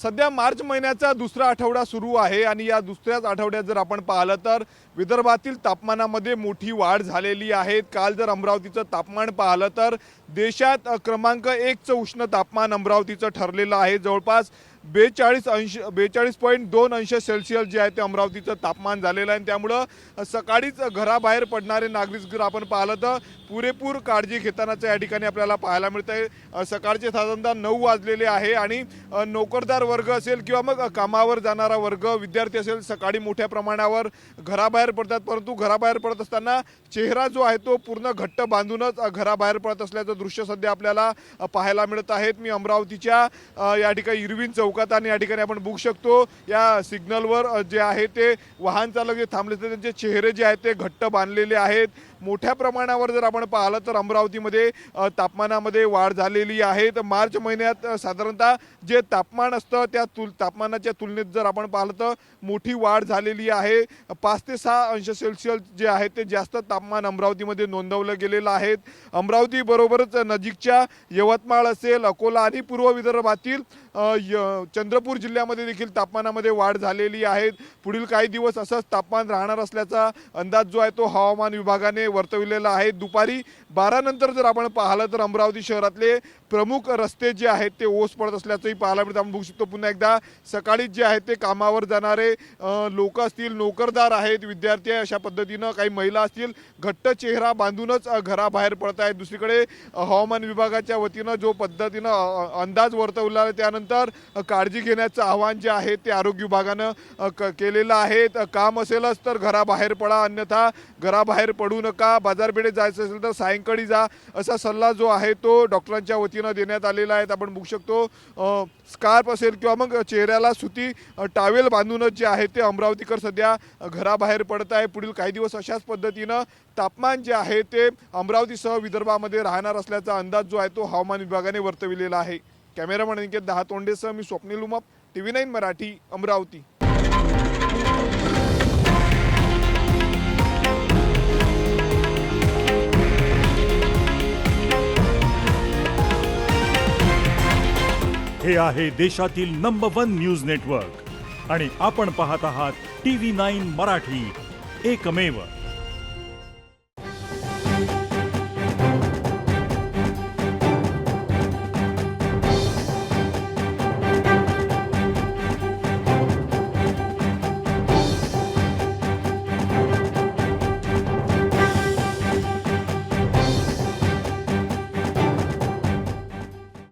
सध्या मार्च महिन्याचा दुसरा आठवडा सुरू आहे आणि या दुसऱ्याच आठवड्यात जर आपण पाहिलं तर विदर्भातील तापमानामध्ये मोठी वाढ झालेली आहे। काल जर अमरावतीचं तापमान पाहिलं तर देशात क्रमांक 1चं उष्ण तापमान अमरावतीचं ठरलेलं आहे। जवळपास 42.2 अंश सेल्सिअस जे आहे ते अमरावतीचं तापमान झालेलं आहे। त्यामुळे सकाळीच घराबाहेर पडणारे नागरिक जर आपण पाहिलं तर पुरेपूर काळजी घेतानाचं या ठिकाणी आपल्याला पाहायला मिळतंय। सकाळचे साधारणतः 9 वाजलेले आहे आणि नोकरदार वर्ग असेल किंवा मग कामावर जाणारा वर्ग विद्यार्थी असेल सकाळी मोठ्या प्रमाणावर घराबाहेर पडतात, परंतु घराबाहेर पडत असताना चेहरा जो आहे तो पूर्ण घट्ट बांधूनच घराबाहेर पडत असल्याचं दृश्य सध्या आपल्याला पाहायला मिळत आहे। मी अमरावतीच्या या ठिकाणी इरविन चौकात आणि या ठिकाणी आपण बघू शकतो या सिग्नलवर जे आहे ते वाहन चालक जे थांबले ते त्यांचे चेहरे जे आहेत ते घट्ट बांधलेले आहेत। मोठ्या प्रमाणावर जर आपण पाहिलं तर अमरावतीमध्ये तापमानामध्ये वाढ झालेली आहे। तर मार्च महिन्यात साधारणतः जे तापमान असतं त्या तापमानाच्या तुलनेत जर आपण पाहिलं तर मोठी वाढ झालेली आहे। 5 ते 6 अंश सेल्सिअस जे आहे ते जास्त तापमान अमरावतीमध्ये नोंदवलं गेलेलं आहे। अमरावती बरोबरच नजीकच्या यवतमाळ असेल, अकोला आणि पूर्व विदर्भातील चंद्रपूर जिल्ह्यामध्ये देखील तापमानामध्ये वाढ झालेली आहे। पुढील काही दिवस असंच तापमान राहणार असल्याचा अंदाज जो आहे तो हवामान विभागाने वर्तविलेला आहे। दुपारी 12 नंतर जर आपण पाहिलं तर अमरावती शहरातले प्रमुख रस्ते जे आहेत ते ओस पडत असल्याचंही पाहायला मिळतं। आपण बघू शकतो पुन्हा एकदा सकाळी जे आहे ते कामावर जाणारे लोक असतील, नोकरदार आहेत, विद्यार्थी आहे, अशा पद्धतीनं काही महिला असतील घट्ट चेहरा बांधूनच घराबाहेर पडत आहेत। दुसरीकडे हवामान विभागाच्या वतीनं जो पद्धतीनं अंदाज वर्तवला आहे त्यानंतर काळजी घेण्याचं आवाहन जे आहे ते आरोग्य विभागानं केलेलं आहे। काम असेलच तर घराबाहेर पडा, अन्यथा घराबाहेर पडू नका। बाजारपेठेत जायचं असेल तर सायंकाळी जा असा सल्ला जो आहे तो डॉक्टरांच्या वतीनं देण्यात आलेला आहे। आपण बघू शकतो स्कार्फ असेल किंवा मग चेहऱ्याला सुती टावेल बांधूनच जे आहे ते अमरावतीकर सध्या घराबाहेर पडत आहे। पुढील काही दिवस अशाच पद्धतीनं तापमान जे आहे ते अमरावतीसह विदर्भामध्ये राहणार असल्याचा अंदाज जो आहे तो हवामान विभागाने वर्तविलेला आहे। कॅमेरामन अनिकेत दहातोंडेसह मी स्वप्नील उमाप, TV9 मराठी, अमरावती। हे आहे देशातील नंबर 1 न्यूज नेटवर्क आणि आपण पाहत आहात TV9 मराठी, एकमेव।